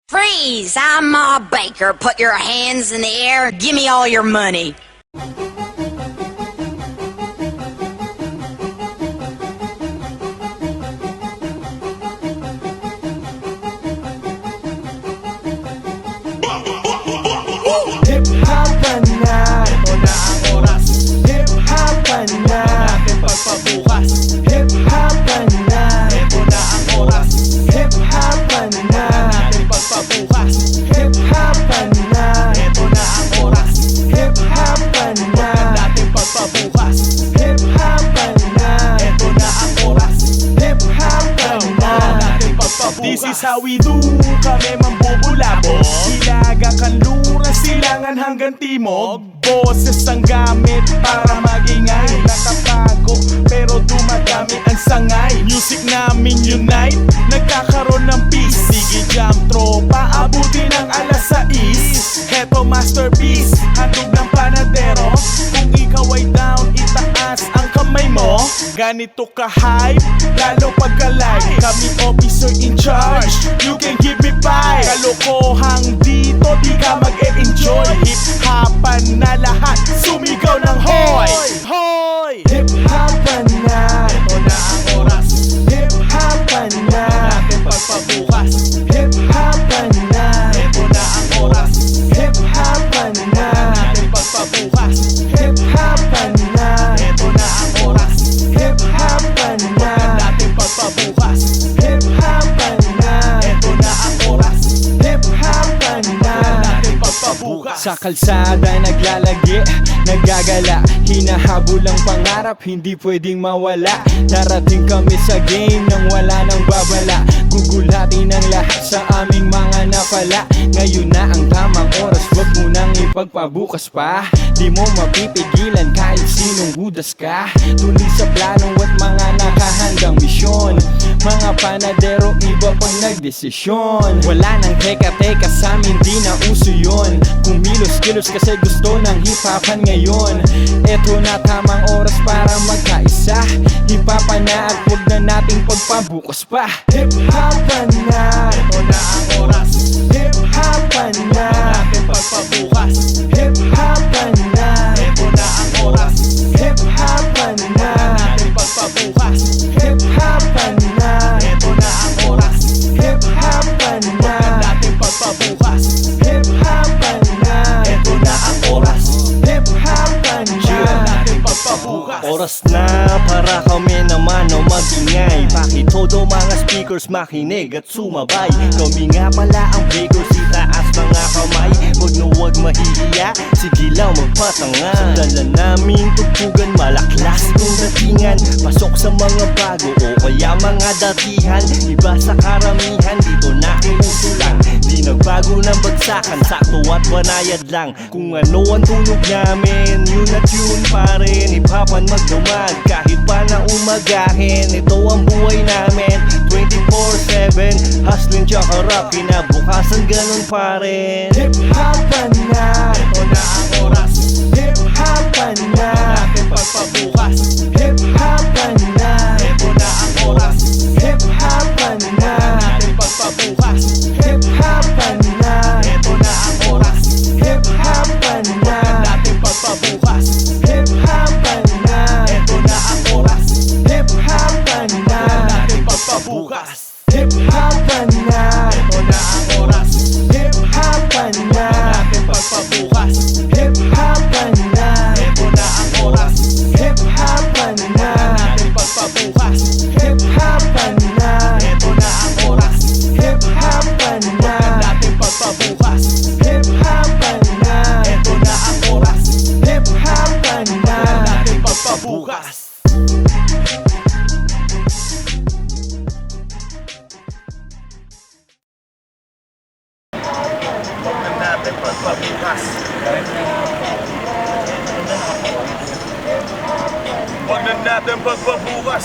Freeze! I'm Ma Baker. Put your hands in the air. Give me all your money. Hip-hopan na, ito na ang oras. Hip-hopan na, natin pagpabukas. Hip-hopan na, ito na ang oras. Hip-hopan na, natin pagpabukas. Hip-hopan na, ito na ang oras. Hip-hopan na, natin pagpabukas. Hip-hopan na, ito na ang oras. Hip-hopan na, natin pagpabukas. This is how we do, kami mambubulabog. Hilaga kanluran, silangan hanggang timog. Boses ang gamit para magingay. Nakapago pero dumadami ang sangay. Music namin unite, nagkakaroon ng peace. Sige jam tropa, abutin ng alas 6. Heto masterpiece, handog ng panadero. Kung ikaw ay down, itaas ang kamay mo. Ganito ka-hype, lalo pagka-live. Kami officer in charge, you can give me five. Kalokohang dito, di ka mag-e-enjoy. Hip-hopan na lahat, sumigaw ng hoy! Hoy! Hip-hopan na, ito na ang oras. Hip-hopan na, natin pagpabukas. Hip-hopan na, ito na ang oras. Hip-hopan na, natin pagpabukas. Hip-hopan na, ito na ang oras. Hip-hopan na, natin pagpabukas. Hip-hopan na, ito na ang oras. Hip-hopan na, natin pagpabukas. Sa kalsada naglalagi, nagagala, hinahabol ang pangarap, hindi pwedeng mawala. Darating kami sa game nang wala nang babala. Gugulatin ang lahat sa aming mga napala. Ngayon na ang tamang oras, wag mo nang ipagpabukas pa. Di mo mapipigilan kahit sinong budas ka. Tuloy sa planong at mga nakahandang misyon. Mga panadero, iba pang nagdesisyon. Wala nang teka-teka sa amin, di na uso yun. Kumilos-kilos kasi gusto ng hip-hopan ngayon. Eto na tamang oras para magkaisa. Hip-hopan na at huwag na nating pagpabukas pa. Hip-hopan na, ito na ang oras. Hip-hopan na, natin pagpabukas. Hip-hopan na, ito na ang oras. Hip-hopan na, natin pagpabukas. Hip-hopan na, ito na ang oras. Hip-hopan na, natin pagpabukas. Hip-hopan na, ito na ang oras. Hip-hopan na, natin pagpabukas. Oras na para kami naman o magingay. Pakitodo mga speakers makinig at sumabay. Kami nga pala ang Bakers, itaas mga kamay. Huwag na huwag mahihiya, sige lang magpatanga. Sundalan namin tugtugan, malaklas kung datingan. Pasok sa mga bago o kaya mga datihan. Iba sa karamihan, dito nakiuso lang. Di nagbago ng bagsakan, sakto at banayad lang. Kung ano ang tunog namin, yun at yun pa rin. Hip-hopan magdumag, kahit pa na umagahin. Ito ang buhay namin, 24/7. Hustling tsaka rap, kinabukasan ganun pa rin. Hip-hopan na, ito na ang oras. Hip-hopan na, natin pagpabukas. Hip-hopan na, ito na ang oras. Hip-hopan na, natin pagpabukas. Hip-hopan na, ito na ang oras. Hip-hopan na, natin pagpabukas. Hip-hopan na, ito na ang oras. Hip-hopan na, natin pagpabukas. Hip-hopan na, ito na ang oras. Hip-hopan na, natin pagpabukas. Hip-hopan na, ito na ang oras. Hip-hopan na, natin pagpabukas. Hip-hopan na, ito na ang oras. Hip-hopan na, natin pagpabukas. Hip-hopan na, ito na ang oras. Hip-hopan na, natin pagpabukas. Natin pagpabukas. Huwag na natin pagpabukas.